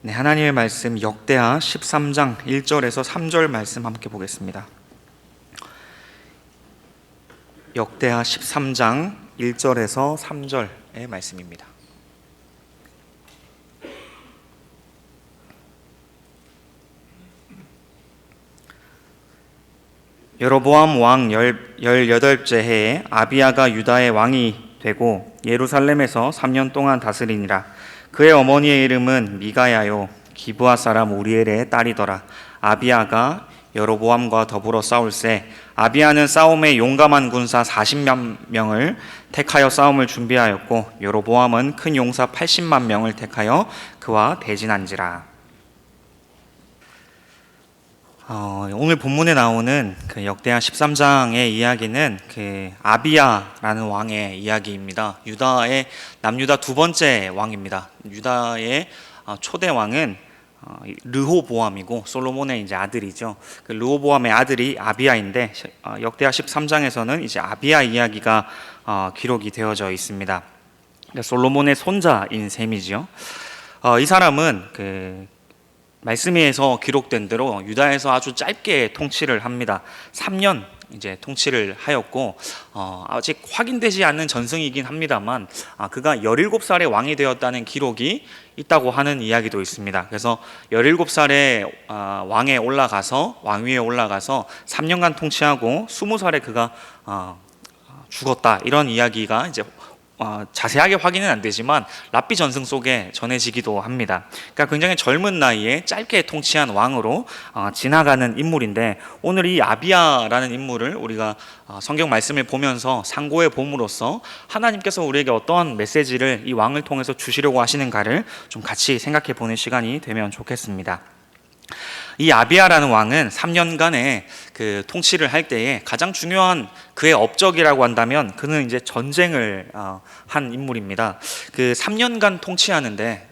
네, 하나님의 말씀 역대하 13장 1절에서 3절 말씀 함께 보겠습니다. 역대하 13장 1절에서 3절의 말씀입니다. 여로보암 왕 18째 해에 아비야가 유다의 왕이 되고 예루살렘에서 3년 동안 다스리니라. 그의 어머니의 이름은 미가야요 기브아 사람 우리엘의 딸이더라. 아비야가 여로보암과 더불어 싸울새 아비야는 싸움에 용감한 군사 40만 명을 택하여 싸움을 준비하였고 여로보암은 큰 용사 80만 명을 택하여 그와 대진한지라. 오늘 본문에 나오는 그 역대하 13장의 이야기는 그 아비야라는 왕의 이야기입니다. 유다의 남유다 두 번째 왕입니다. 유다의 초대 왕은 르호보암이고 솔로몬의 이제 아들이죠. 그 르호보암의 아들이 아비야인데 역대하 13장에서는 이제 아비야 이야기가 기록이 되어져 있습니다. 그러니까 솔로몬의 손자인 셈이죠. 이 사람은 그 말씀에서 기록된 대로 유다에서 아주 짧게 통치를 합니다. 3년 이제 통치를 하였고 아직 확인되지 않는 전승이긴 합니다만 그가 17살에 왕이 되었다는 기록이 있다고 하는 이야기도 있습니다. 그래서 17살에 왕위에 올라가서 3년간 통치하고 20살에 그가 죽었다, 이런 이야기가 이제 자세하게 확인은 안 되지만 랍비 전승 속에 전해지기도 합니다. 그러니까 굉장히 젊은 나이에 짧게 통치한 왕으로 지나가는 인물인데, 오늘 이 아비야라는 인물을 우리가 성경 말씀을 보면서 상고해 봄으로써 하나님께서 우리에게 어떠한 메시지를 이 왕을 통해서 주시려고 하시는가를 좀 같이 생각해 보는 시간이 되면 좋겠습니다. 이 아비야라는 왕은 3년간의 그 통치를 할 때에 가장 중요한 그의 업적이라고 한다면 그는 이제 전쟁을 한 인물입니다. 그 3년간 통치하는데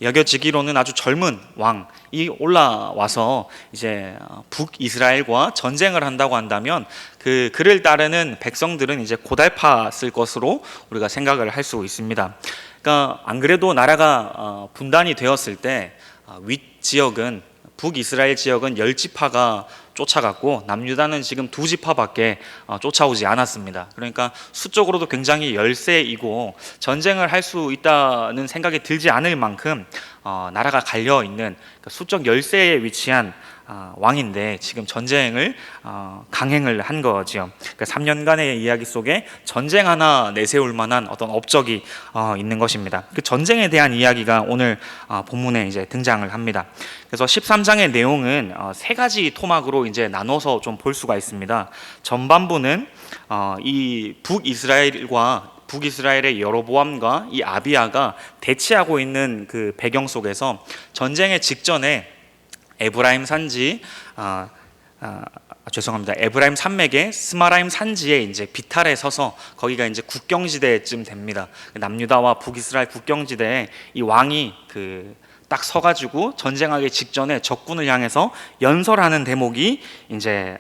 여겨지기로는 아주 젊은 왕이 올라와서 이제 북이스라엘과 전쟁을 한다고 한다면 그를 따르는 백성들은 이제 고달팠을 것으로 우리가 생각을 할 수 있습니다. 그러니까 안 그래도 나라가 분단이 되었을 때 윗지역은 북이스라엘 지역은 10지파가 쫓아갔고 남유다는 지금 2지파밖에 쫓아오지 않았습니다. 그러니까 수적으로도 굉장히 열세이고 전쟁을 할 수 있다는 생각이 들지 않을 만큼 나라가 갈려있는, 그러니까 수적 열세에 위치한 왕인데 지금 전쟁을 강행을 한 거죠. 그러니까 3년간의 이야기 속에 전쟁 하나 내세울 만한 어떤 업적이 있는 것입니다. 그 전쟁에 대한 이야기가 오늘 본문에 이제 등장을 합니다. 그래서 13장의 내용은 세 가지 토막으로 이제 나눠서 좀 볼 수가 있습니다. 전반부는 이 북이스라엘의 여로보암과 이 아비야가 대치하고 있는 그 배경 속에서 전쟁의 직전에 에브라임 산지 에브라임 산맥의 스마라임 산지에 이제 비탈에 서서 거기가 이제 국경지대쯤 됩니다. 남유다와 북이스라엘 국경지대에 이 왕이 딱 서가지고 전쟁하기 직전에 적군을 향해서 연설하는 대목이 이제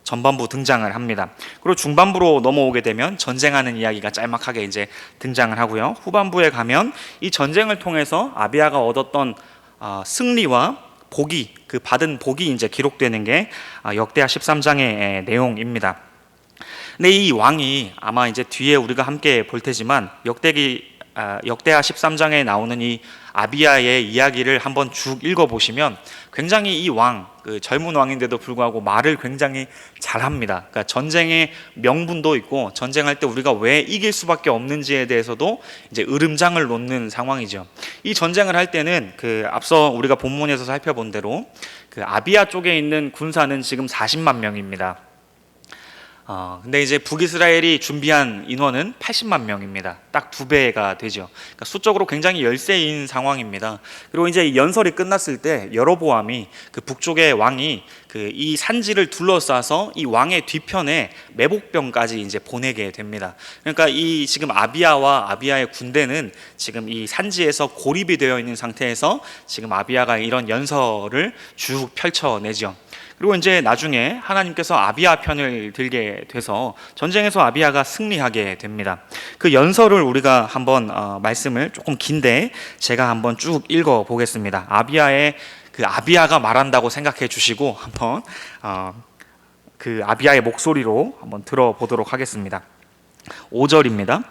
전반부 등장을 합니다. 그리고 중반부로 넘어오게 되면 전쟁하는 이야기가 짤막하게 이제 등장을 하고요. 후반부에 가면 이 전쟁을 통해서 아비야가 얻었던 승리와 복이, 그 받은 복이 이제 기록되는 게 역대하 13장의 내용입니다. 근데 이 왕이 아마 이제 뒤에 우리가 함께 볼 테지만 역대하 13장에 나오는 이 아비야의 이야기를 한번 쭉 읽어보시면 굉장히 이 그 젊은 왕인데도 불구하고 말을 굉장히 잘합니다. 그러니까 전쟁의 명분도 있고 전쟁할 때 우리가 왜 이길 수밖에 없는지에 대해서도 이제 으름장을 놓는 상황이죠. 이 전쟁을 할 때는 앞서 우리가 본문에서 살펴본 대로 아비야 쪽에 있는 군사는 지금 40만 명입니다. 근데 이제 북이스라엘이 준비한 인원은 80만 명입니다. 딱 2배가 되죠. 그러니까 수적으로 굉장히 열세인 상황입니다. 그리고 이제 연설이 끝났을 때 여로보암이 그 북쪽의 왕이 이 산지를 둘러싸서 이 왕의 뒤편에 매복병까지 이제 보내게 됩니다. 그러니까 이 지금 아비야의 군대는 지금 이 산지에서 고립이 되어 있는 상태에서 지금 아비야가 이런 연설을 쭉 펼쳐내죠. 그리고 이제 나중에 하나님께서 아비야 편을 들게 돼서 전쟁에서 아비야가 승리하게 됩니다. 그 연설을 우리가 한번 말씀을 조금 긴데 제가 한번 쭉 읽어 보겠습니다. 아비야의 그 아비야가 말한다고 생각해 주시고 한번 그 아비야의 목소리로 한번 들어보도록 하겠습니다. 5절입니다.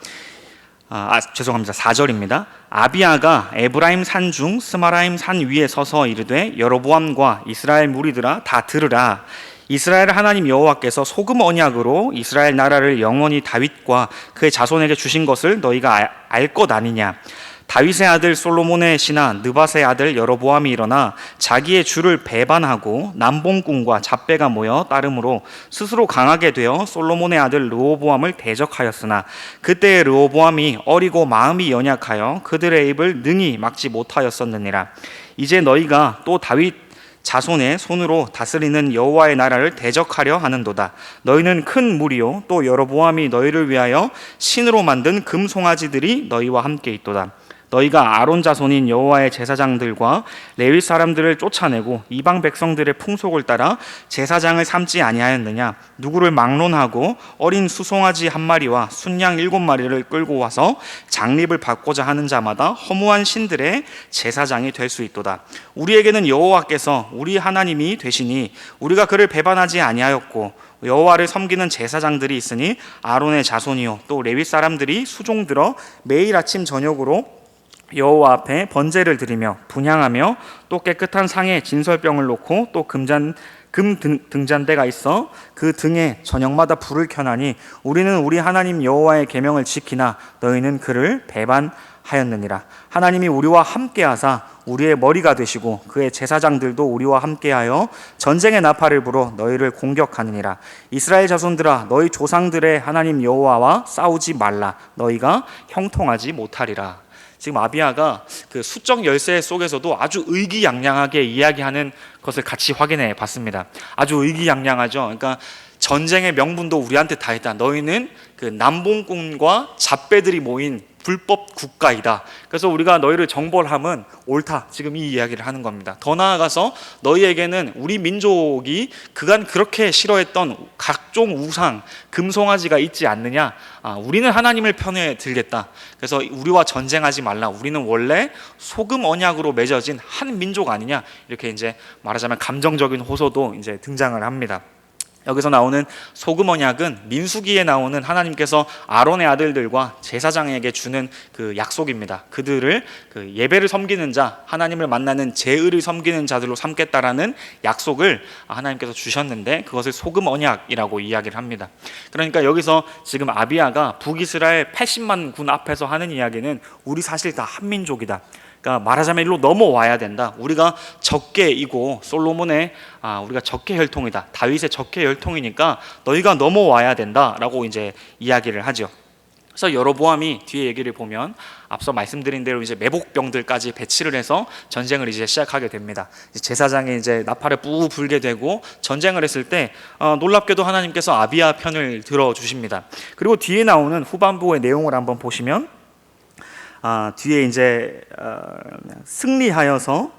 죄송합니다. 4절입니다. 아비야가 에브라임 산 중 스마라임 산 위에 서서 이르되 여로보암과 이스라엘 무리들아 다 들으라. 이스라엘 하나님 여호와께서 소금 언약으로 이스라엘 나라를 영원히 다윗과 그의 자손에게 주신 것을 너희가 알 것 아니냐. 다윗의 아들 솔로몬의 신하 느밧의 아들 여로보암이 일어나 자기의 주를 배반하고 남봉꾼과 잡배가 모여 따름으로 스스로 강하게 되어 솔로몬의 아들 르호보암을 대적하였으나 그때의 르호보암이 어리고 마음이 연약하여 그들의 입을 능히 막지 못하였었느니라. 이제 너희가 또 다윗 자손의 손으로 다스리는 여호와의 나라를 대적하려 하는도다. 너희는 큰 무리요 또 여로보암이 너희를 위하여 신으로 만든 금 송아지들이 너희와 함께 있도다. 너희가 아론 자손인 여호와의 제사장들과 레위 사람들을 쫓아내고 이방 백성들의 풍속을 따라 제사장을 삼지 아니하였느냐. 누구를 막론하고 어린 수송아지 한 마리와 순양 7마리를 끌고 와서 장립을 받고자 하는 자마다 허무한 신들의 제사장이 될 수 있도다. 우리에게는 여호와께서 우리 하나님이 되시니 우리가 그를 배반하지 아니하였고 여호와를 섬기는 제사장들이 있으니 아론의 자손이요 또 레위 사람들이 수종들어 매일 아침 저녁으로 여호와 앞에 번제를 드리며 분향하며 또 깨끗한 상에 진설병을 놓고 또 금 등잔대가 있어 그 등에 저녁마다 불을 켜나니 우리는 우리 하나님 여호와의 계명을 지키나 너희는 그를 배반하였느니라. 하나님이 우리와 함께하사 우리의 머리가 되시고 그의 제사장들도 우리와 함께하여 전쟁의 나팔을 불어 너희를 공격하느니라. 이스라엘 자손들아 너희 조상들의 하나님 여호와와 싸우지 말라. 너희가 형통하지 못하리라. 지금 아비야가 그 수적 열쇠 속에서도 아주 의기양양하게 이야기하는 것을 같이 확인해 봤습니다. 아주 의기양양하죠. 그러니까 전쟁의 명분도 우리한테 다 있다. 너희는 그 남봉꾼과 잡배들이 모인 불법 국가이다. 그래서 우리가 너희를 정벌함은 옳다. 지금 이 이야기를 하는 겁니다. 더 나아가서 너희에게는 우리 민족이 그간 그렇게 싫어했던 각종 우상, 금송아지가 있지 않느냐. 우리는 하나님을 편에 들겠다. 그래서 우리와 전쟁하지 말라. 우리는 원래 소금 언약으로 맺어진 한 민족 아니냐. 이렇게 이제 말하자면 감정적인 호소도 이제 등장을 합니다. 여기서 나오는 소금 언약은 민수기에 나오는 하나님께서 아론의 아들들과 제사장에게 주는 그 약속입니다. 그들을 그 예배를 섬기는 자, 하나님을 만나는 제의를 섬기는 자들로 삼겠다라는 약속을 하나님께서 주셨는데 그것을 소금 언약이라고 이야기를 합니다. 그러니까 여기서 지금 아비야가 북이스라엘 80만 군 앞에서 하는 이야기는 우리 사실 다 한 민족이다. 그러니까 말하자면 일로 넘어와야 된다. 우리가 적개이고 솔로몬의 우리가 적개 혈통이다. 다윗의 적개 혈통이니까 너희가 넘어와야 된다라고 이제 이야기를 하죠. 그래서 여로보암이 뒤에 얘기를 보면 앞서 말씀드린 대로 이제 매복병들까지 배치를 해서 전쟁을 이제 시작하게 됩니다. 제사장이 이제 나팔을 뿌 불게 되고 전쟁을 했을 때 놀랍게도 하나님께서 아비야 편을 들어 주십니다. 그리고 뒤에 나오는 후반부의 내용을 한번 보시면 뒤에 이제 승리하여서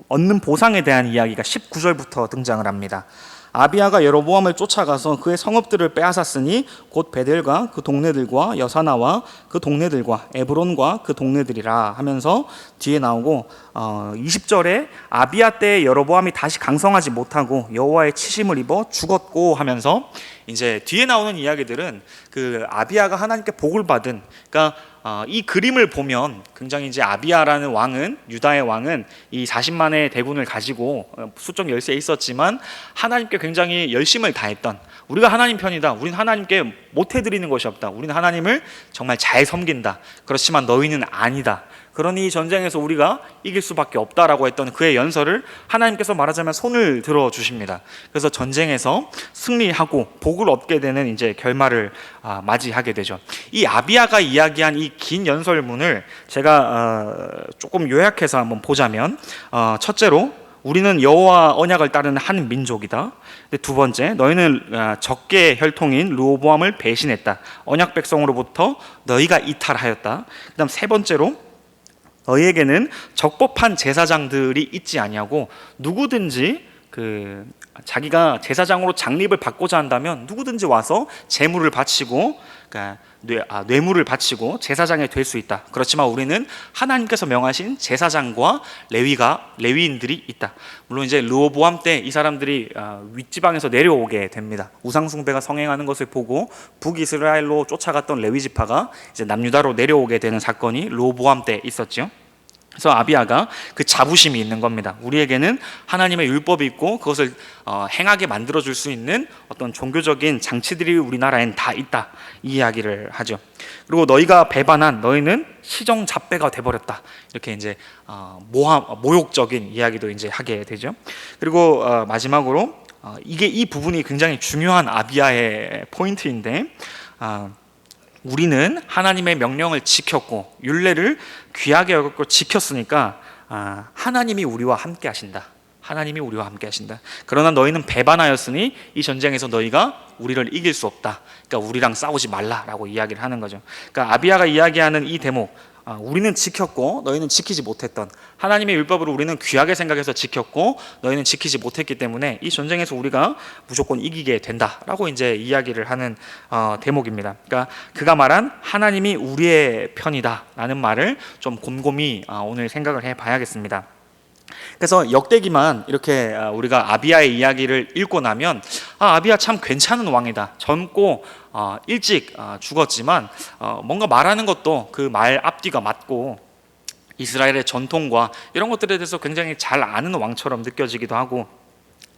얻는 보상에 대한 이야기가 19절부터 등장을 합니다. 아비야가 여로보암을 쫓아가서 그의 성읍들을 빼앗았으니 곧 베델과 그 동네들과 여사나와 그 동네들과 에브론과 그 동네들이라 하면서 뒤에 나오고 20절에 아비야 때에 여로보암이 다시 강성하지 못하고 여호와의 치심을 입어 죽었고 하면서 이제 뒤에 나오는 이야기들은 그 아비야가 하나님께 복을 받은, 그러니까 이 그림을 보면 굉장히 이제 아비야라는 왕은, 유다의 왕은 이 40만의 대군을 가지고 수적 열세에 있었지만 하나님께 굉장히 열심을 다했던, 우리가 하나님 편이다, 우리는 하나님께 못해드리는 것이 없다, 우리는 하나님을 정말 잘 섬긴다, 그렇지만 너희는 아니다, 그러니 이 전쟁에서 우리가 이길 수밖에 없다라고 했던 그의 연설을 하나님께서 말하자면 손을 들어 주십니다. 그래서 전쟁에서 승리하고 복을 얻게 되는 이제 결말을 맞이하게 되죠. 이 아비야가 이야기한 이 긴 연설문을 제가 조금 요약해서 한번 보자면, 첫째로 우리는 여호와 언약을 따르는 한 민족이다. 두 번째, 너희는 적개 혈통인 르호보암을 배신했다. 언약 백성으로부터 너희가 이탈하였다. 그다음 세 번째로, 너희에게는 적법한 제사장들이 있지 아니하고 누구든지 자기가 제사장으로 장립을 받고자 한다면 누구든지 와서 제물을 바치고, 그러니까 뇌물을 바치고 제사장이 될 수 있다. 그렇지만 우리는 하나님께서 명하신 제사장과 레위인들이 있다. 물론 이제 르호보암 때 이 사람들이 윗지방에서 내려오게 됩니다. 우상 숭배가 성행하는 것을 보고 북이스라엘로 쫓아갔던 레위 지파가 이제 남유다로 내려오게 되는 사건이 르호보암 때 있었죠. 그래서 아비야가 그 자부심이 있는 겁니다. 우리에게는 하나님의 율법이 있고 그것을 행하게 만들어줄 수 있는 어떤 종교적인 장치들이 우리나라엔 다 있다, 이 이야기를 하죠. 그리고 너희가 배반한 너희는 시정잡배가 돼버렸다, 이렇게 이제 모욕적인 이야기도 이제 하게 되죠. 그리고 마지막으로 이 부분이 굉장히 중요한 아비야의 포인트인데, 우리는 하나님의 명령을 지켰고 율례를 귀하게 여겼고 지켰으니까 하나님이 우리와 함께 하신다. 하나님이 우리와 함께 하신다. 그러나 너희는 배반하였으니 이 전쟁에서 너희가 우리를 이길 수 없다. 그러니까 우리랑 싸우지 말라라고 이야기를 하는 거죠. 그러니까 아비야가 이야기하는 이 대목, 우리는 지켰고 너희는 지키지 못했던 하나님의 율법을 우리는 귀하게 생각해서 지켰고 너희는 지키지 못했기 때문에 이 전쟁에서 우리가 무조건 이기게 된다라고 이제 이야기를 하는 대목입니다. 그러니까 그가 말한 하나님이 우리의 편이다라는 말을 좀 곰곰이 오늘 생각을 해봐야겠습니다. 그래서 역대기만 이렇게 우리가 아비야의 이야기를 읽고 나면 아비야 참 괜찮은 왕이다. 젊고 일찍 죽었지만 뭔가 말하는 것도 그 말 앞뒤가 맞고 이스라엘의 전통과 이런 것들에 대해서 굉장히 잘 아는 왕처럼 느껴지기도 하고,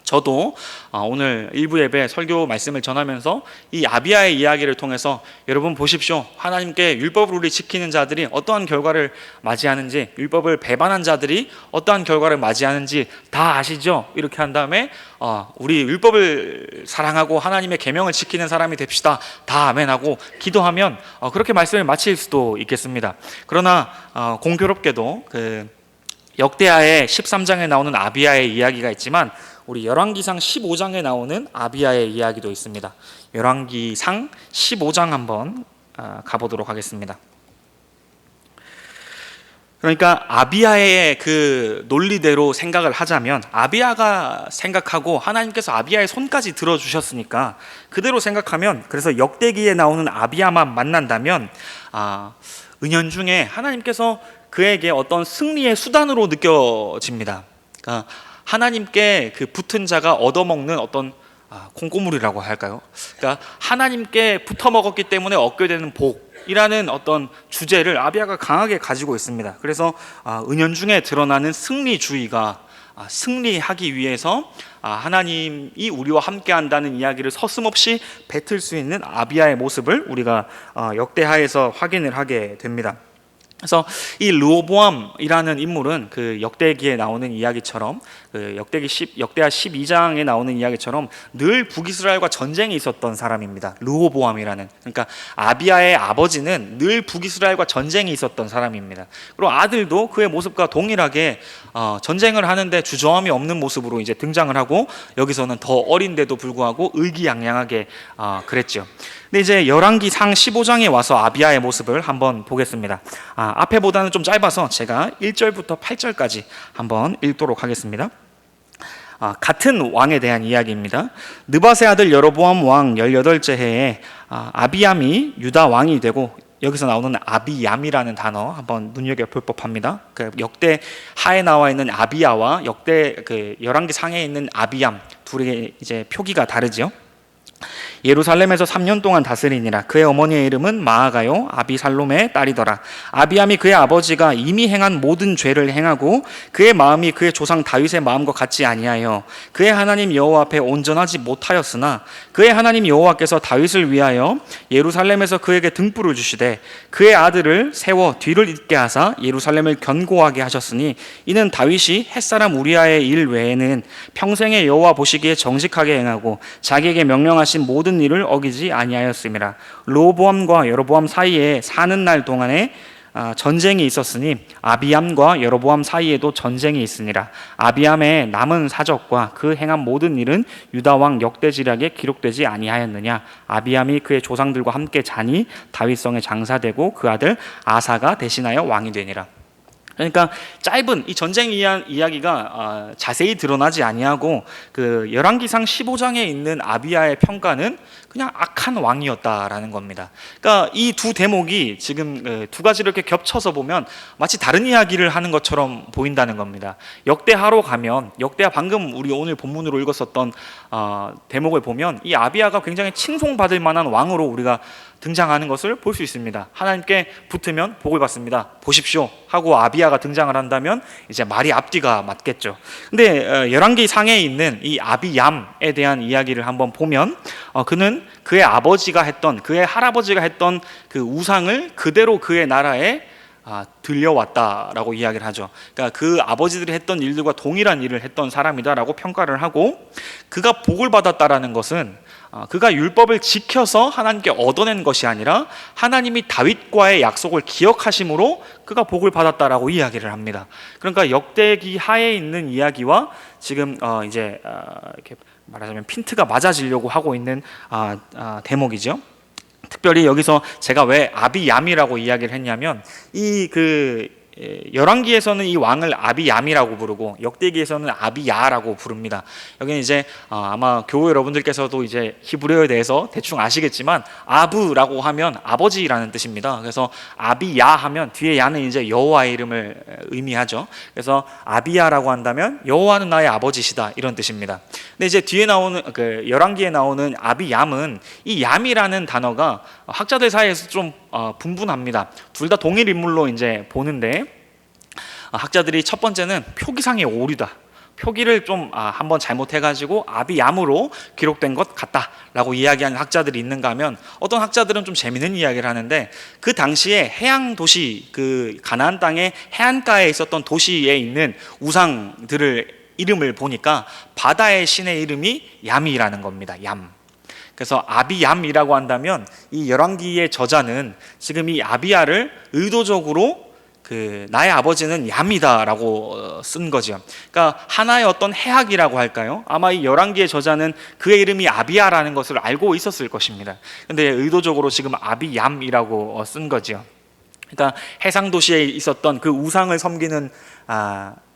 저도 오늘 일부 예배 설교 말씀을 전하면서 이 아비야의 이야기를 통해서 여러분 보십시오, 하나님께 율법을 우리 지키는 자들이 어떠한 결과를 맞이하는지, 율법을 배반한 자들이 어떠한 결과를 맞이하는지 다 아시죠? 이렇게 한 다음에 우리 율법을 사랑하고 하나님의 계명을 지키는 사람이 됩시다, 다 아멘하고 기도하면 그렇게 말씀을 마칠 수도 있겠습니다. 그러나 공교롭게도 그 역대하의 13장에 나오는 아비야의 이야기가 있지만 우리 열왕기상 15장에 나오는 아비야의 이야기도 있습니다. 열왕기상 15장 한번 가보도록 하겠습니다. 그러니까 아비야의 그 논리대로 생각을 하자면, 아비야가 생각하고 하나님께서 아비야의 손까지 들어주셨으니까 그대로 생각하면, 그래서 역대기에 나오는 아비야만 만난다면 은연중에 하나님께서 그에게 어떤 승리의 수단으로 느껴집니다. 그러니까 하나님께 그 붙은 자가 얻어먹는 어떤 콩고물이라고 할까요? 그러니까 하나님께 붙어 먹었기 때문에 얻게 되는 복이라는 어떤 주제를 아비야가 강하게 가지고 있습니다. 그래서 은연중에 드러나는 승리주의가 승리하기 위해서 하나님이 우리와 함께한다는 이야기를 서슴없이 뱉을 수 있는 아비야의 모습을 우리가 역대하에서 확인을 하게 됩니다. 그래서 이 르호보암이라는 인물은 그 역대기에 나오는 이야기처럼, 그 역대하 12장에 나오는 이야기처럼 늘 북이스라엘과 전쟁이 있었던 사람입니다. 르호보암이라는, 그러니까 아비야의 아버지는 늘 북이스라엘과 전쟁이 있었던 사람입니다. 그리고 아들도 그의 모습과 동일하게 전쟁을 하는데 주저함이 없는 모습으로 이제 등장을 하고, 여기서는 더 어린데도 불구하고 의기양양하게 그랬죠. 근데 이제 열왕기상 15장에 와서 아비야의 모습을 한번 보겠습니다. 앞에보다는 좀 짧아서 제가 1절부터 8절까지 한번 읽도록 하겠습니다. 같은 왕에 대한 이야기입니다. 느밧의 아들 여로보암 왕 18째 해에 아비얌이 유다 왕이 되고, 여기서 나오는 아비얌이라는 단어 한번 눈여겨볼 법합니다. 그 역대 하에 나와 있는 아비야와 역대 그 열왕기 상에 있는 아비얌 둘의 이제 표기가 다르죠. 예루살렘에서 3년 동안 다스리니라. 그의 어머니의 이름은 마아가요 아비살롬의 딸이더라. 아비암이 그의 아버지가 이미 행한 모든 죄를 행하고 그의 마음이 그의 조상 다윗의 마음과 같지 아니하여 그의 하나님 여호와 앞에 온전하지 못하였으나, 그의 하나님 여호와께서 다윗을 위하여 예루살렘에서 그에게 등불을 주시되 그의 아들을 세워 뒤를 잇게 하사 예루살렘을 견고하게 하셨으니, 이는 다윗이 햇사람 우리아의 일 외에는 평생에 여호와 보시기에 정직하게 행하고 자기에게 명령하신 모든 일을 어기지 아니하였음이라. 르호보암과 여로보암 사이에 사는 날 동안에 전쟁이 있었으니 아비암과 여로보암 사이에도 전쟁이 있으니라. 아비암의 남은 사적과 그 행한 모든 일은 유다 왕 역대지략에 기록되지 아니하였느냐. 아비암이 그의 조상들과 함께 자니 다윗성에 장사되고 그 아들 아사가 대신하여 왕이 되니라. 그러니까 짧은 이 전쟁 이야기가 자세히 드러나지 아니하고 그 열왕기상 15장에 있는 아비야의 평가는 그냥 악한 왕이었다라는 겁니다. 그러니까 이 두 대목이 지금 두 가지를 이렇게 겹쳐서 보면 마치 다른 이야기를 하는 것처럼 보인다는 겁니다. 역대하로 가면 역대하 방금 우리 오늘 본문으로 읽었었던 대목을 보면 이 아비야가 굉장히 칭송받을 만한 왕으로 우리가 등장하는 것을 볼 수 있습니다. 하나님께 붙으면 복을 받습니다. 보십시오 하고 아비야가 등장을 한다면 이제 말이 앞뒤가 맞겠죠. 근데 열왕기상에 있는 이 아비얌에 대한 이야기를 한번 보면 그는 그의 아버지가 했던 그의 할아버지가 했던 그 우상을 그대로 그의 나라에 들려왔다라고 이야기를 하죠. 그러니까 그 아버지들이 했던 일들과 동일한 일을 했던 사람이다라고 평가를 하고, 그가 복을 받았다라는 것은 그가 율법을 지켜서 하나님께 얻어낸 것이 아니라 하나님이 다윗과의 약속을 기억하심으로 그가 복을 받았다라고 이야기를 합니다. 그러니까 역대기 하에 있는 이야기와 지금 이제 이렇게 말하자면 핀트가 맞아지려고 하고 있는 대목이죠. 특별히 여기서 제가 왜 아비얌이라고 이야기를 했냐면 이 열왕기에서는 이 왕을 아비얌이라고 부르고 역대기에서는 아비야라고 부릅니다. 여기는 이제 아마 교우 여러분들께서도 이제 히브리어에 대해서 대충 아시겠지만 아브라고 하면 아버지라는 뜻입니다. 그래서 아비야 하면 뒤에 야는 이제 여호와의 이름을 의미하죠. 그래서 아비야라고 한다면 여호와는 나의 아버지시다 이런 뜻입니다. 근데 이제 뒤에 나오는 그 열왕기에 나오는 아비얌은 이 얌이라는 단어가 학자들 사이에서 좀 분분합니다. 둘 다 동일 인물로 이제 보는데 학자들이 첫 번째는 표기상의 오류다. 표기를 좀 한번 잘못해가지고 아비얌으로 기록된 것 같다라고 이야기하는 학자들이 있는가 하면, 어떤 학자들은 좀 재미있는 이야기를 하는데 그 당시에 해양 도시, 그 가나안 땅의 해안가에 있었던 도시에 있는 우상들을 이름을 보니까 바다의 신의 이름이 얌이라는 겁니다. 얌. 그래서 아비얌이라고 한다면 이 열왕기의 저자는 지금 이 아비야를 의도적으로 나의 아버지는 얌이다라고 쓴 거죠. 그러니까 하나의 어떤 해악이라고 할까요? 아마 이 열왕기의 저자는 그의 이름이 아비야라는 것을 알고 있었을 것입니다. 근데 의도적으로 지금 아비얌이라고 쓴 거죠. 그러니까 해상 도시에 있었던 그 우상을 섬기는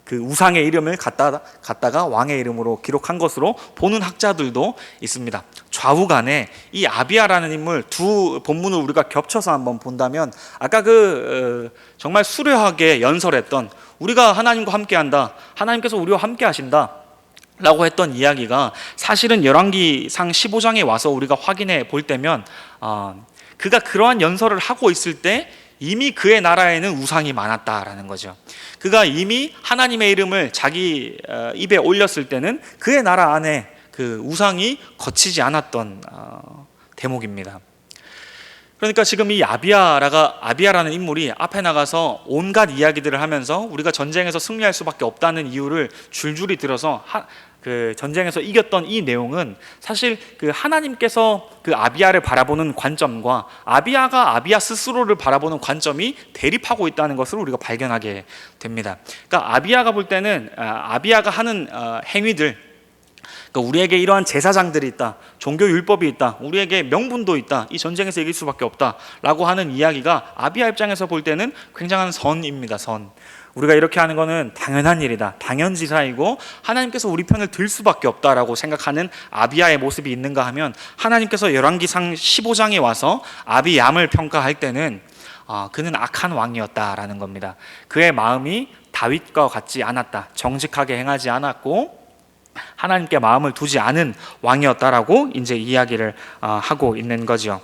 그 우상의 이름을 갖다가 왕의 이름으로 기록한 것으로 보는 학자들도 있습니다. 좌우간에 이 아비야라는 인물 두 본문을 우리가 겹쳐서 한번 본다면, 아까 정말 수려하게 연설했던 우리가 하나님과 함께한다, 하나님께서 우리와 함께하신다 라고 했던 이야기가 사실은 열왕기상 15장에 와서 우리가 확인해 볼 때면 그가 그러한 연설을 하고 있을 때 이미 그의 나라에는 우상이 많았다라는 거죠. 그가 이미 하나님의 이름을 자기 입에 올렸을 때는 그의 나라 안에 그 우상이 거치지 않았던 대목입니다. 그러니까 지금 이 아비야라는 인물이 앞에 나가서 온갖 이야기들을 하면서 우리가 전쟁에서 승리할 수밖에 없다는 이유를 줄줄이 들어서 그 전쟁에서 이겼던 이 내용은 사실 그 하나님께서 그 아비야를 바라보는 관점과 아비야가 아비야 스스로를 바라보는 관점이 대립하고 있다는 것을 우리가 발견하게 됩니다. 그러니까 아비야가 볼 때는 아비야가 하는 행위들, 그러니까 우리에게 이러한 제사장들이 있다, 종교 율법이 있다, 우리에게 명분도 있다, 이 전쟁에서 이길 수밖에 없다라고 하는 이야기가 아비야 입장에서 볼 때는 굉장한 선입니다. 선. 우리가 이렇게 하는 것은 당연한 일이다, 당연지사이고 하나님께서 우리 편을 들 수밖에 없다라고 생각하는 아비야의 모습이 있는가 하면, 하나님께서 열왕기상 15장에 와서 아비얌을 평가할 때는 그는 악한 왕이었다라는 겁니다. 그의 마음이 다윗과 같지 않았다, 정직하게 행하지 않았고 하나님께 마음을 두지 않은 왕이었다라고 이제 이야기를 하고 있는 거죠.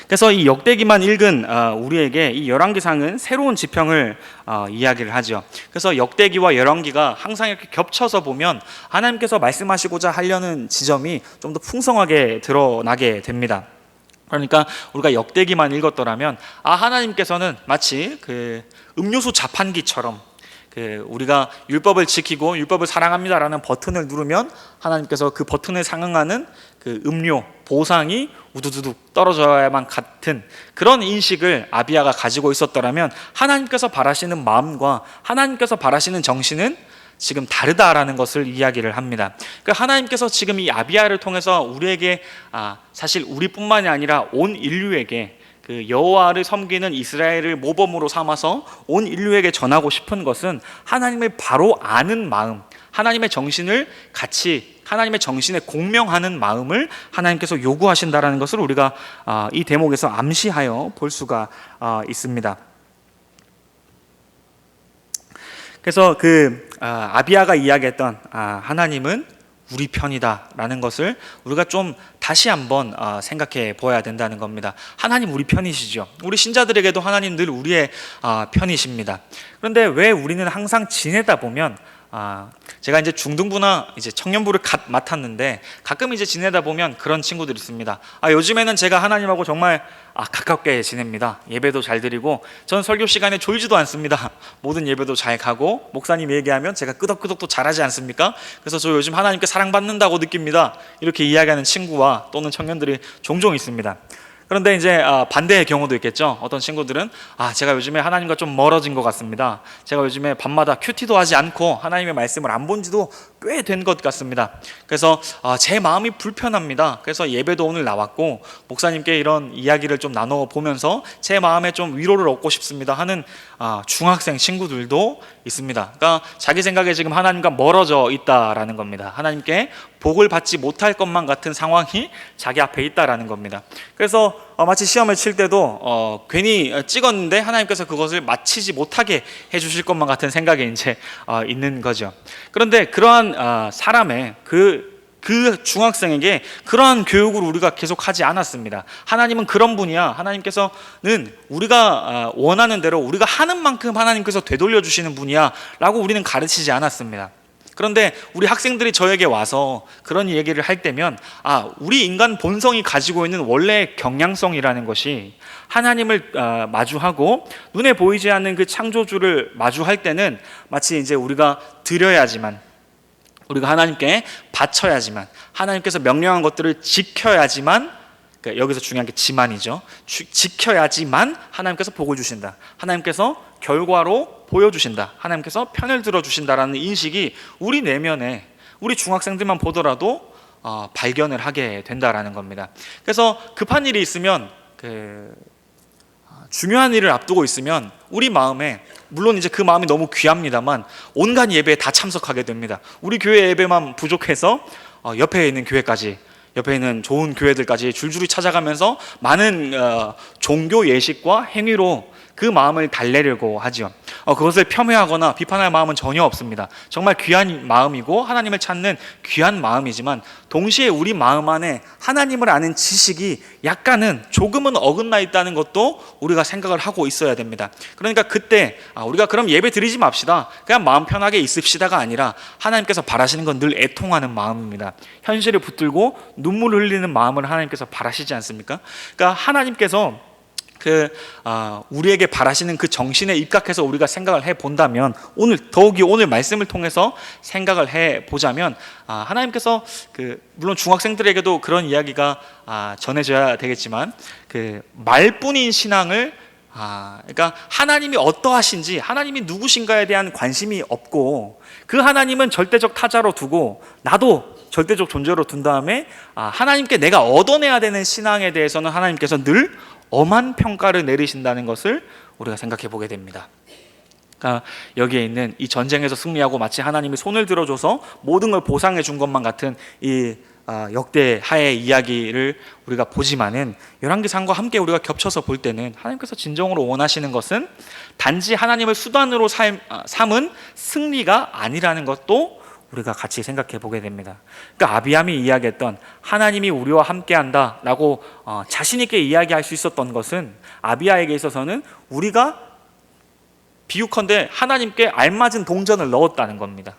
그래서 이 역대기만 읽은 우리에게 이 열왕기상은 새로운 지평을 이야기를 하죠. 그래서 역대기와 열왕기가 항상 이렇게 겹쳐서 보면 하나님께서 말씀하시고자 하려는 지점이 좀 더 풍성하게 드러나게 됩니다. 그러니까 우리가 역대기만 읽었더라면 하나님께서는 마치 그 음료수 자판기처럼 우리가 율법을 지키고 율법을 사랑합니다라는 버튼을 누르면 하나님께서 그 버튼에 상응하는 그 음료, 보상이 우두두둑 떨어져야만 같은 그런 인식을 아비야가 가지고 있었더라면, 하나님께서 바라시는 마음과 하나님께서 바라시는 정신은 지금 다르다라는 것을 이야기를 합니다. 그러니까 하나님께서 지금 이 아비야를 통해서 우리에게 사실 우리뿐만이 아니라 온 인류에게 그 여호와를 섬기는 이스라엘을 모범으로 삼아서 온 인류에게 전하고 싶은 것은 하나님을 바로 아는 마음, 하나님의 정신을 같이 하나님의 정신에 공명하는 마음을 하나님께서 요구하신다라는 것을 우리가 이 대목에서 암시하여 볼 수가 있습니다. 그래서 아비야가 이야기했던 하나님은 우리 편이다라는 것을 우리가 좀 다시 한번 생각해 보아야 된다는 겁니다. 하나님 우리 편이시죠. 우리 신자들에게도 하나님 늘 우리의 편이십니다. 그런데 왜 우리는 항상 지내다 보면 제가 이제 중등부나 이제 청년부를 맡았는데 가끔 이제 지내다 보면 그런 친구들이 있습니다. 요즘에는 제가 하나님하고 정말 가깝게 지냅니다. 예배도 잘 드리고 전 설교 시간에 졸지도 않습니다. 모든 예배도 잘 가고 목사님 얘기하면 제가 끄덕끄덕도 잘하지 않습니까? 그래서 저 요즘 하나님께 사랑받는다고 느낍니다. 이렇게 이야기하는 친구와 또는 청년들이 종종 있습니다. 그런데 이제 반대의 경우도 있겠죠. 어떤 친구들은 제가 요즘에 하나님과 좀 멀어진 것 같습니다. 제가 요즘에 밤마다 큐티도 하지 않고 하나님의 말씀을 안 본 지도 꽤 된 것 같습니다. 그래서 제 마음이 불편합니다. 그래서 예배도 오늘 나왔고 목사님께 이런 이야기를 좀 나눠보면서 제 마음에 좀 위로를 얻고 싶습니다 하는 중학생 친구들도 있습니다. 그러니까 자기 생각에 지금 하나님과 멀어져 있다라는 겁니다. 하나님께 복을 받지 못할 것만 같은 상황이 자기 앞에 있다라는 겁니다. 그래서 마치 시험을 칠 때도 괜히 찍었는데 하나님께서 그것을 마치지 못하게 해주실 것만 같은 생각에 이제 있는 거죠. 그런데 그러한 사람의 그 중학생에게 그러한 교육을 우리가 계속하지 않았습니다. 하나님은 그런 분이야. 하나님께서는 우리가 원하는 대로 우리가 하는 만큼 하나님께서 되돌려 주시는 분이야 라고 우리는 가르치지 않았습니다. 그런데 우리 학생들이 저에게 와서 그런 얘기를 할 때면 우리 인간 본성이 가지고 있는 원래의 경향성이라는 것이 하나님을 마주하고 눈에 보이지 않는 그 창조주를 마주할 때는 마치 이제 우리가 드려야지만, 우리가 하나님께 바쳐야지만, 하나님께서 명령한 것들을 지켜야지만, 그러니까 여기서 중요한 게 지만이죠. 지켜야지만 하나님께서 복을 주신다. 하나님께서 결과로 보여주신다. 하나님께서 편을 들어주신다라는 인식이 우리 내면에, 우리 중학생들만 보더라도 발견을 하게 된다라는 겁니다. 그래서 급한 일이 있으면, 중요한 일을 앞두고 있으면 우리 마음에, 물론 이제 그 마음이 너무 귀합니다만 온갖 예배에 다 참석하게 됩니다. 우리 교회 예배만 부족해서 옆에 있는 교회까지, 옆에 있는 좋은 교회들까지 줄줄이 찾아가면서 많은 종교 예식과 행위로 그 마음을 달래려고 하죠. 그것을 폄훼하거나 비판할 마음은 전혀 없습니다. 정말 귀한 마음이고 하나님을 찾는 귀한 마음이지만 동시에 우리 마음 안에 하나님을 아는 지식이 약간은, 조금은 어긋나 있다는 것도 우리가 생각을 하고 있어야 됩니다. 그러니까 그때 우리가 그럼 예배 드리지 맙시다, 그냥 마음 편하게 있읍시다가 아니라 하나님께서 바라시는 건 늘 애통하는 마음입니다. 현실을 붙들고 눈물을 흘리는 마음을 하나님께서 바라시지 않습니까? 그러니까 하나님께서 우리에게 바라시는 그 정신에 입각해서 우리가 생각을 해본다면, 더욱이 오늘 말씀을 통해서 생각을 해보자면 하나님께서 물론 중학생들에게도 그런 이야기가 전해져야 되겠지만 말뿐인 신앙을, 그러니까 하나님이 어떠하신지, 하나님이 누구신가에 대한 관심이 없고 그 하나님은 절대적 타자로 두고 나도 절대적 존재로 둔 다음에 하나님께 내가 얻어내야 되는 신앙에 대해서는 하나님께서 늘 엄한 평가를 내리신다는 것을 우리가 생각해 보게 됩니다. 그러니까 여기에 있는 이 전쟁에서 승리하고 마치 하나님이 손을 들어줘서 모든 걸 보상해 준 것만 같은 이 역대하의 이야기를 우리가 보지만은 열왕기상과 함께 우리가 겹쳐서 볼 때는 하나님께서 진정으로 원하시는 것은 단지 하나님을 수단으로 삼은 승리가 아니라는 것도 우리가 같이 생각해 보게 됩니다. 그러니까 아비함이 이야기했던 하나님이 우리와 함께한다 라고 자신 있게 이야기할 수 있었던 것은, 아비야에게 있어서는 우리가 비유컨대 하나님께 알맞은 동전을 넣었다는 겁니다.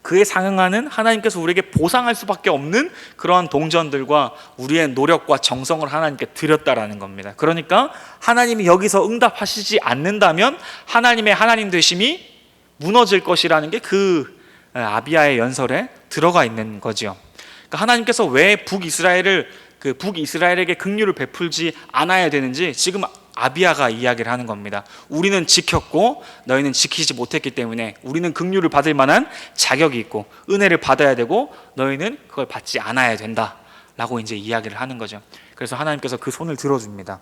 그에 상응하는, 하나님께서 우리에게 보상할 수밖에 없는 그러한 동전들과 우리의 노력과 정성을 하나님께 드렸다라는 겁니다. 그러니까 하나님이 여기서 응답하시지 않는다면 하나님의 하나님 되심이 무너질 것이라는 게 아비야의 연설에 들어가 있는 거죠. 그러니까 하나님께서 왜 북이스라엘에게 긍휼을 베풀지 않아야 되는지 지금 아비야가 이야기를 하는 겁니다. 우리는 지켰고 너희는 지키지 못했기 때문에 우리는 긍휼을 받을 만한 자격이 있고 은혜를 받아야 되고 너희는 그걸 받지 않아야 된다 라고 이제 이야기를 하는 거죠. 그래서 하나님께서 그 손을 들어줍니다.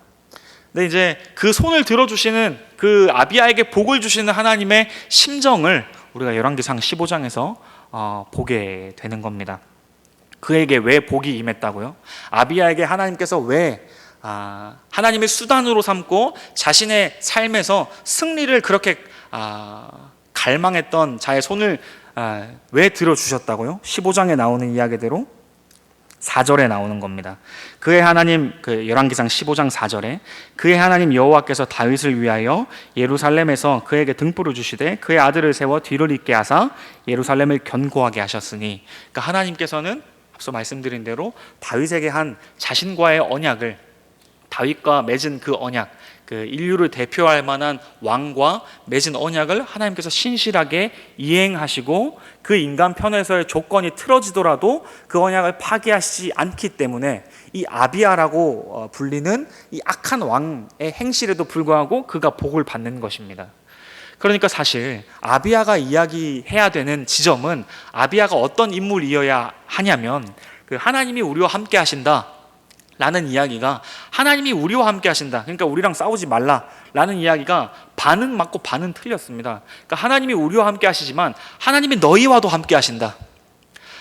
근데 이제 그 손을 들어주시는 그 아비야에게 복을 주시는 하나님의 심정을 우리가 열왕기상 15장에서 보게 되는 겁니다. 그에게 왜 복이 임했다고요? 아비야에게 하나님께서 왜 하나님의 수단으로 삼고 자신의 삶에서 승리를 그렇게 갈망했던 자의 손을 왜 들어주셨다고요? 15장에 나오는 이야기대로 4절에 나오는 겁니다. 그의 하나님, 열왕기상 15장 4절에 그의 하나님 여호와께서 다윗을 위하여 예루살렘에서 그에게 등불을 주시되 그의 아들을 세워 뒤를 잇게 하사 예루살렘을 견고하게 하셨으니, 그러니까 하나님께서는 앞서 말씀드린 대로 다윗에게 한 자신과의 언약을, 다윗과 맺은 그 언약, 그 인류를 대표할 만한 왕과 맺은 언약을 하나님께서 신실하게 이행하시고 그 인간 편에서의 조건이 틀어지더라도 그 언약을 파기하시지 않기 때문에 이 아비야라고 불리는 이 악한 왕의 행실에도 불구하고 그가 복을 받는 것입니다. 그러니까 사실 아비야가 이야기해야 되는 지점은 아비야가 어떤 인물이어야 하냐면 그 하나님이 우리와 함께 하신다 라는 이야기가, 하나님이 우리와 함께 하신다, 그러니까 우리랑 싸우지 말라 라는 이야기가 반은 맞고 반은 틀렸습니다. 그러니까 하나님이 우리와 함께 하시지만 하나님이 너희와도 함께 하신다.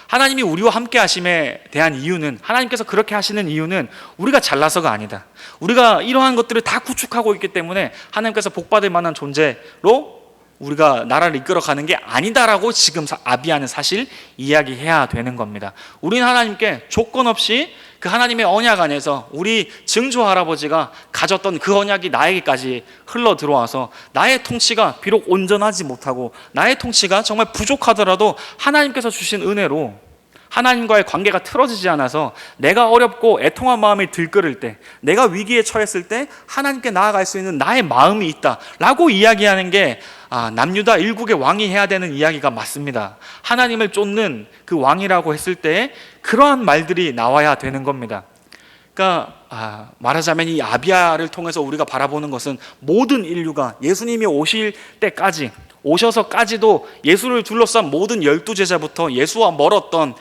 하나님이 우리와 함께 하심에 대한 이유는, 하나님께서 그렇게 하시는 이유는 우리가 잘나서가 아니다. 우리가 이러한 것들을 다 구축하고 있기 때문에 하나님께서 복받을 만한 존재로 우리가 나라를 이끌어가는 게 아니다라고 지금 아비야는 사실 이야기해야 되는 겁니다. 우리는 하나님께 조건 없이 그 하나님의 언약 안에서 우리 증조 할아버지가 가졌던 그 언약이 나에게까지 흘러 들어와서 나의 통치가 비록 온전하지 못하고 나의 통치가 정말 부족하더라도 하나님께서 주신 은혜로 하나님과의 관계가 틀어지지 않아서 내가 어렵고 애통한 마음이 들끓을 때, 내가 위기에 처했을 때 하나님께 나아갈 수 있는 나의 마음이 있다라고 이야기하는 게 남유다 일국의 왕이 해야 되는 이야기가 맞습니다. 하나님을 쫓는 그 왕이라고 했을 때 그러한 말들이 나와야 되는 겁니다. 그러니까 말하자면 이 아비야를 통해서 우리가 바라보는 것은 모든 인류가 예수님이 오실 때까지, 오셔서까지도 예수를 둘러싼 모든 12제자부터 예수와 멀었던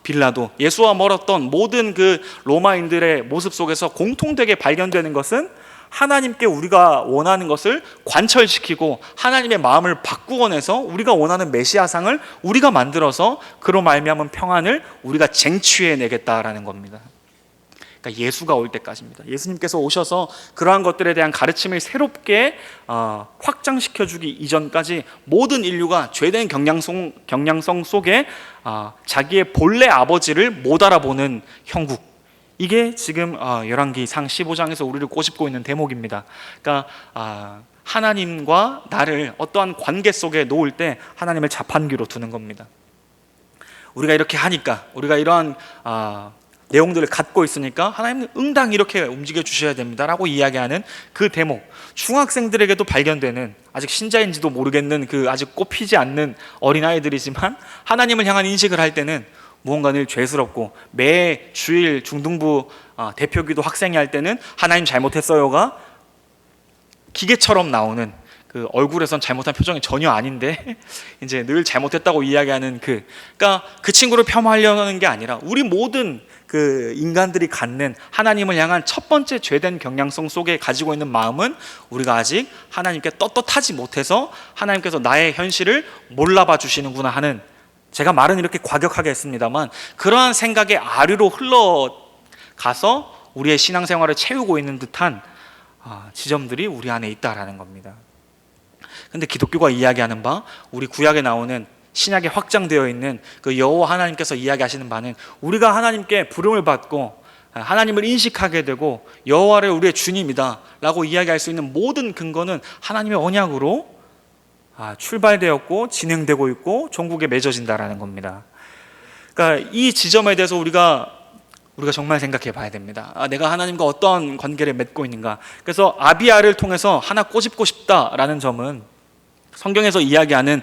빌라도, 예수와 멀었던 모든 그 로마인들의 모습 속에서 공통되게 발견되는 것은 하나님께 우리가 원하는 것을 관철시키고 하나님의 마음을 바꾸어내서 우리가 원하는 메시아상을 우리가 만들어서 그로 말미암은 평안을 우리가 쟁취해내겠다라는 겁니다. 그러니까 예수가 올 때까지입니다. 예수님께서 오셔서 그러한 것들에 대한 가르침을 새롭게 확장시켜주기 이전까지 모든 인류가 죄된 경향성 속에 자기의 본래 아버지를 못 알아보는 형국, 이게 지금 열왕기상 15장에서 우리를 꼬집고 있는 대목입니다. 그러니까 하나님과 나를 어떠한 관계 속에 놓을 때 하나님을 자판기로 두는 겁니다. 우리가 이렇게 하니까, 우리가 이러한 내용들을 갖고 있으니까 하나님은 응당 이렇게 움직여 주셔야 됩니다라고 이야기하는 그 대목, 중학생들에게도 발견되는, 아직 신자인지도 모르겠는 그 아직 꽃피지 않는 어린아이들이지만 하나님을 향한 인식을 할 때는 무언가 늘 죄스럽고, 매 주일 중등부 대표기도 학생이 할 때는 하나님 잘못했어요가 기계처럼 나오는, 그 얼굴에선 잘못한 표정이 전혀 아닌데 이제 늘 잘못했다고 이야기하는 그러니까 그 친구를 폄하하려는 게 아니라 우리 모든 그 인간들이 갖는 하나님을 향한 첫 번째 죄된 경향성 속에 가지고 있는 마음은 우리가 아직 하나님께 떳떳하지 못해서 하나님께서 나의 현실을 몰라봐 주시는구나 하는, 제가 말은 이렇게 과격하게 했습니다만 그러한 생각의 아류로 흘러가서 우리의 신앙생활을 채우고 있는 듯한 지점들이 우리 안에 있다라는 겁니다. 근데 기독교가 이야기하는 바, 우리 구약에 나오는 신약에 확장되어 있는 그 여호와 하나님께서 이야기하시는 바는 우리가 하나님께 부름을 받고 하나님을 인식하게 되고 여호와를 우리의 주님이다 라고 이야기할 수 있는 모든 근거는 하나님의 언약으로 출발되었고 진행되고 있고 종국에 맺어진다라는 겁니다. 그러니까 이 지점에 대해서 우리가 정말 생각해 봐야 됩니다. 내가 하나님과 어떤 관계를 맺고 있는가. 그래서 아비야를 통해서 하나 꼬집고 싶다라는 점은 성경에서 이야기하는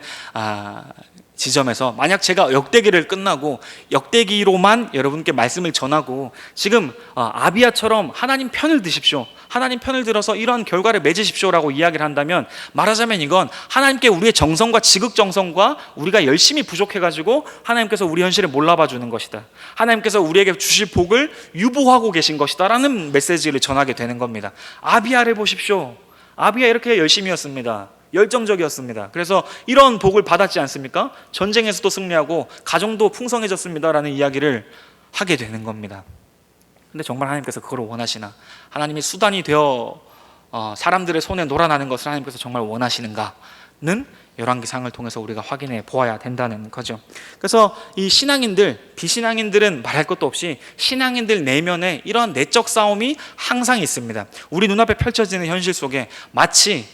지점에서 만약 제가 역대기를 끝나고 역대기로만 여러분께 말씀을 전하고 지금 아비야처럼 하나님 편을 드십시오, 하나님 편을 들어서 이러한 결과를 맺으십시오라고 이야기를 한다면, 말하자면 이건 하나님께 우리의 정성과 지극정성과 우리가 열심히 부족해가지고 하나님께서 우리 현실을 몰라봐 주는 것이다, 하나님께서 우리에게 주실 복을 유보하고 계신 것이다 라는 메시지를 전하게 되는 겁니다. 아비야를 보십시오. 아비야 이렇게 열심히였습니다. 열정적이었습니다. 그래서 이런 복을 받았지 않습니까? 전쟁에서도 승리하고 가정도 풍성해졌습니다 라는 이야기를 하게 되는 겁니다. 근데 정말 하나님께서 그걸 원하시나? 하나님이 수단이 되어 사람들의 손에 놀아나는 것을 하나님께서 정말 원하시는가는 열왕기상을 통해서 우리가 확인해 보아야 된다는 거죠. 그래서 이 신앙인들, 비신앙인들은 말할 것도 없이 신앙인들 내면에 이러한 내적 싸움이 항상 있습니다. 우리 눈앞에 펼쳐지는 현실 속에 마치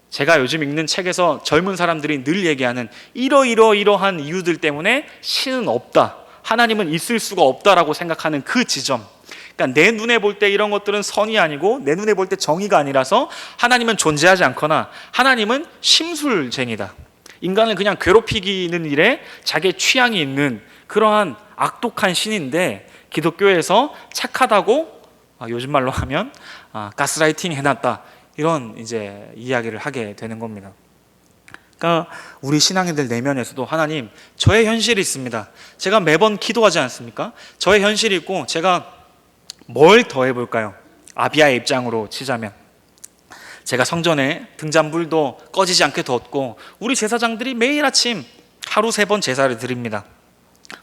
제가 요즘 읽는 책에서 젊은 사람들이 늘 얘기하는 이러한 이유들 때문에 신은 없다, 하나님은 있을 수가 없다라고 생각하는 그 지점, 그러니까 내 눈에 볼 때 이런 것들은 선이 아니고 내 눈에 볼 때 정의가 아니라서 하나님은 존재하지 않거나 하나님은 심술쟁이다, 인간을 그냥 괴롭히기는 일에 자기의 취향이 있는 그러한 악독한 신인데, 기독교에서 착하다고 요즘 말로 하면 가스라이팅 해놨다, 이런 이제 이야기를 하게 되는 겁니다. 그러니까 우리 신앙인들 내면에서도 하나님, 저의 현실이 있습니다. 제가 매번 기도하지 않습니까? 저의 현실이 있고 제가 뭘 더 해볼까요? 아비야의 입장으로 치자면 제가 성전에 등잔불도 꺼지지 않게 뒀고 우리 제사장들이 매일 아침 하루 3번 제사를 드립니다.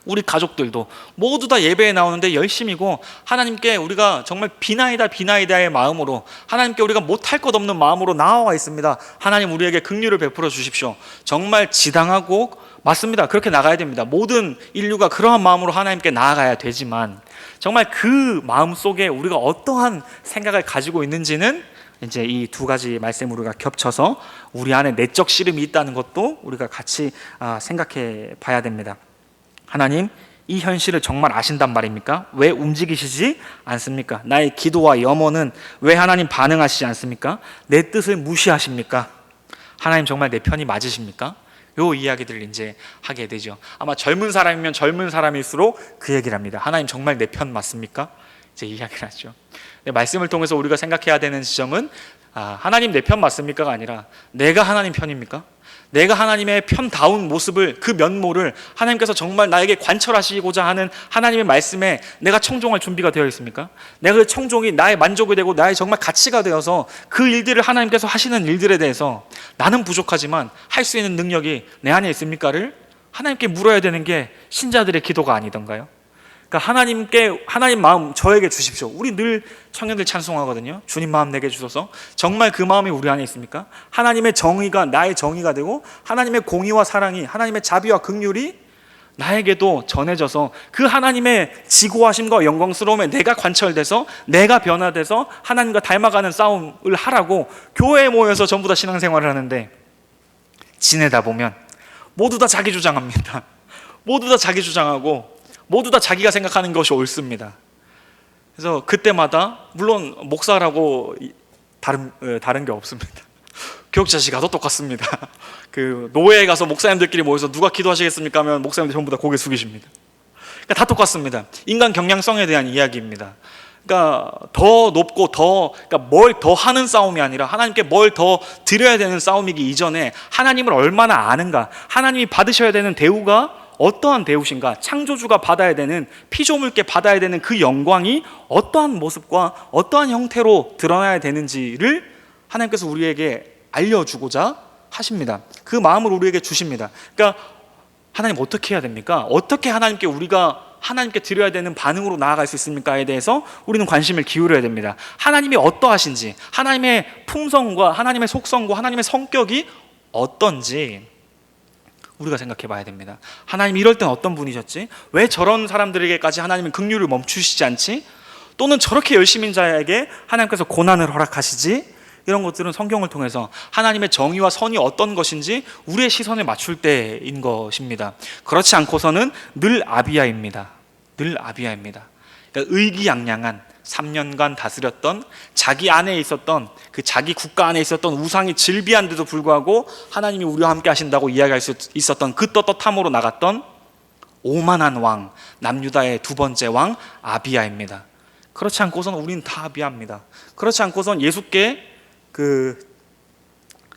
우리 가족들도 모두 다 예배에 나오는데 열심이고 하나님께 우리가 정말 비나이다의 마음으로, 하나님께 우리가 못할 것 없는 마음으로 나와 있습니다. 하나님 우리에게 긍휼을 베풀어 주십시오. 정말 지당하고 맞습니다. 그렇게 나가야 됩니다. 모든 인류가 그러한 마음으로 하나님께 나아가야 되지만 정말 그 마음 속에 우리가 어떠한 생각을 가지고 있는지는 이제 이 두 가지 말씀으로 우리가 겹쳐서 우리 안에 내적 씨름이 있다는 것도 우리가 같이 생각해 봐야 됩니다. 하나님, 이 현실을 정말 아신단 말입니까? 왜 움직이시지 않습니까? 나의 기도와 염원은 왜 하나님 반응하시지 않습니까? 내 뜻을 무시하십니까? 하나님 정말 내 편이 맞으십니까? 요 이야기들을 이제 하게 되죠. 아마 젊은 사람이면 젊은 사람일수록 그 얘기를 합니다. 하나님 정말 내 편 맞습니까? 이제 이야기를 하죠. 말씀을 통해서 우리가 생각해야 되는 지점은 하나님 내 편 맞습니까가 아니라 내가 하나님 편입니까? 내가 하나님의 편다운 모습을, 그 면모를 하나님께서 정말 나에게 관철하시고자 하는 하나님의 말씀에 내가 청종할 준비가 되어 있습니까? 내가 그 청종이 나의 만족이 되고 나의 정말 가치가 되어서 그 일들을 하나님께서 하시는 일들에 대해서 나는 부족하지만 할 수 있는 능력이 내 안에 있습니까를 하나님께 물어야 되는 게 신자들의 기도가 아니던가요? 그러니까 하나님 마음 저에게 주십시오. 우리 늘 청년들 찬송하거든요. 주님 마음 내게 주소서. 정말 그 마음이 우리 안에 있습니까? 하나님의 정의가 나의 정의가 되고 하나님의 공의와 사랑이, 하나님의 자비와 긍휼이 나에게도 전해져서 그 하나님의 지고하심과 영광스러움에 내가 관철돼서 내가 변화돼서 하나님과 닮아가는 싸움을 하라고 교회에 모여서 전부 다 신앙생활을 하는데, 지내다 보면 모두 다 자기 주장합니다. 모두 다 자기 주장하고 모두 다 자기가 생각하는 것이 옳습니다. 그래서 그때마다 물론 목사라고 다른 게 없습니다. 교육자식아도 똑같습니다. 그 노예에 가서 목사님들끼리 모여서 누가 기도하시겠습니까 하면 목사님들 전부 다 고개 숙이십니다. 그러니까 다 똑같습니다. 인간 경량성에 대한 이야기입니다. 그러니까 더 높고 그러니까 뭘 더 하는 싸움이 아니라 하나님께 뭘 더 드려야 되는 싸움이기 이전에 하나님을 얼마나 아는가, 하나님이 받으셔야 되는 대우가 어떠한 대우신가, 창조주가 받아야 되는, 피조물께 받아야 되는 그 영광이 어떠한 모습과 어떠한 형태로 드러나야 되는지를 하나님께서 우리에게 알려주고자 하십니다. 그 마음을 우리에게 주십니다. 그러니까 하나님 어떻게 해야 됩니까? 어떻게 하나님께 우리가 하나님께 드려야 되는 반응으로 나아갈 수 있습니까에 대해서 우리는 관심을 기울여야 됩니다. 하나님이 어떠하신지, 하나님의 품성과 하나님의 속성과 하나님의 성격이 어떤지 우리가 생각해 봐야 됩니다. 하나님 이럴 땐 어떤 분이셨지? 왜 저런 사람들에게까지 하나님은 긍휼을 멈추시지 않지? 또는 저렇게 열심인 자에게 하나님께서 고난을 허락하시지? 이런 것들은 성경을 통해서 하나님의 정의와 선이 어떤 것인지 우리의 시선을 맞출 때인 것입니다. 그렇지 않고서는 늘 아비야입니다. 늘 아비야입니다. 그러니까 의기양양한, 3년간 다스렸던 자기 안에 있었던 그 자기 국가 안에 있었던 우상이 즐비한데도 불구하고 하나님이 우리와 함께 하신다고 이야기할 수 있었던 그 떳떳함으로 나갔던 오만한 왕, 남유다의 두 번째 왕 아비야입니다. 그렇지 않고선 우리는 다 아비야입니다. 그렇지 않고선 예수께 그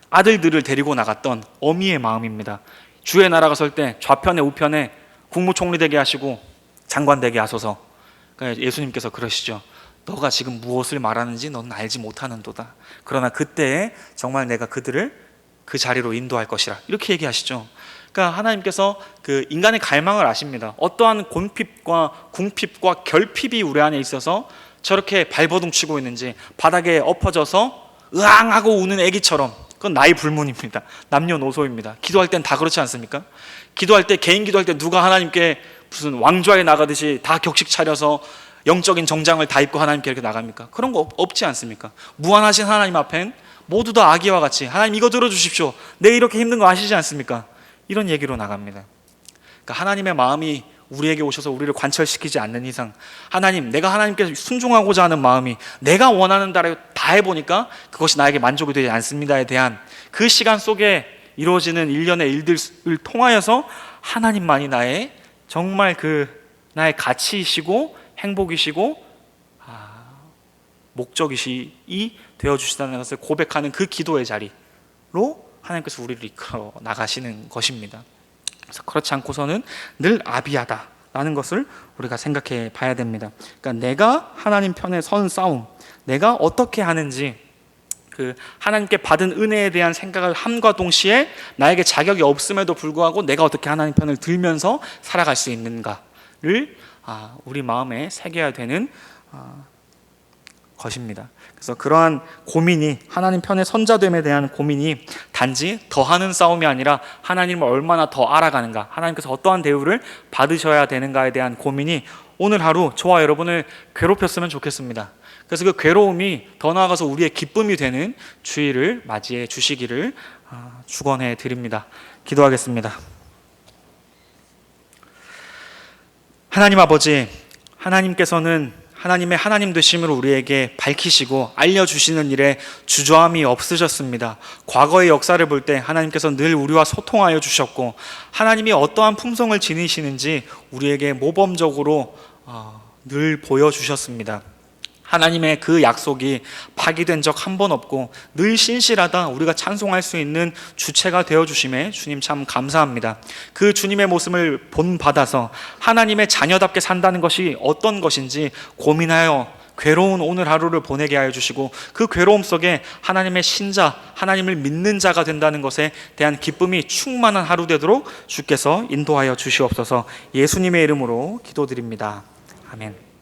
아들들을 데리고 나갔던 어미의 마음입니다. 주의 나라가 설 때 좌편에 우편에 국무총리 되게 하시고 장관 되게 하소서. 그러니까 예수님께서 그러시죠. 너가 지금 무엇을 말하는지 너는 알지 못하는도다. 그러나 그때에 정말 내가 그들을 그 자리로 인도할 것이라. 이렇게 얘기하시죠. 그러니까 하나님께서 그 인간의 갈망을 아십니다. 어떠한 곤핍과 궁핍과 결핍이 우리 안에 있어서 저렇게 발버둥치고 있는지, 바닥에 엎어져서 으앙하고 우는 애기처럼, 그건 나의 불문입니다. 남녀노소입니다. 기도할 땐 다 그렇지 않습니까? 기도할 때, 개인 기도할 때 누가 하나님께 무슨 왕좌에 나가듯이 다 격식 차려서 영적인 정장을 다 입고 하나님께 이렇게 나갑니까? 그런 거 없지 않습니까? 무한하신 하나님 앞엔 모두 다 아기와 같이, 하나님 이거 들어주십시오, 내 이렇게 힘든 거 아시지 않습니까? 이런 얘기로 나갑니다. 그러니까 하나님의 마음이 우리에게 오셔서 우리를 관철시키지 않는 이상, 하나님, 내가 하나님께 순종하고자 하는 마음이 내가 원하는 대로 다 해보니까 그것이 나에게 만족이 되지 않습니다에 대한 그 시간 속에 이루어지는 일련의 일들을 통하여서 하나님만이 나의 정말 그 나의 가치이시고 행복이시고 목적이시 되어주시다는 것을 고백하는 그 기도의 자리로 하나님께서 우리를 이끌어 나가시는 것입니다. 그래서 그렇지 않고서는 늘 아비하다라는 것을 우리가 생각해 봐야 됩니다. 그러니까 내가 하나님 편에 선 싸움, 내가 어떻게 하는지, 그 하나님께 받은 은혜에 대한 생각을 함과 동시에 나에게 자격이 없음에도 불구하고 내가 어떻게 하나님 편을 들면서 살아갈 수 있는가를 우리 마음에 새겨야 되는 것입니다. 그래서 그러한 고민이, 하나님 편의 선자됨에 대한 고민이 단지 더하는 싸움이 아니라 하나님을 얼마나 더 알아가는가, 하나님께서 어떠한 대우를 받으셔야 되는가에 대한 고민이 오늘 하루 저와 여러분을 괴롭혔으면 좋겠습니다. 그래서 그 괴로움이 더 나아가서 우리의 기쁨이 되는 주일을 맞이해 주시기를 축원해 드립니다. 기도하겠습니다. 하나님 아버지, 하나님께서는 하나님의 하나님 되심을 우리에게 밝히시고 알려주시는 일에 주저함이 없으셨습니다. 과거의 역사를 볼 때 하나님께서 늘 우리와 소통하여 주셨고, 하나님이 어떠한 품성을 지니시는지 우리에게 모범적으로 늘 보여주셨습니다. 하나님의 그 약속이 파기된 적 한 번 없고 늘 신실하다, 우리가 찬송할 수 있는 주체가 되어주심에 주님 참 감사합니다. 그 주님의 모습을 본받아서 하나님의 자녀답게 산다는 것이 어떤 것인지 고민하여 괴로운 오늘 하루를 보내게 하여 주시고, 그 괴로움 속에 하나님의 신자, 하나님을 믿는 자가 된다는 것에 대한 기쁨이 충만한 하루 되도록 주께서 인도하여 주시옵소서. 예수님의 이름으로 기도드립니다. 아멘.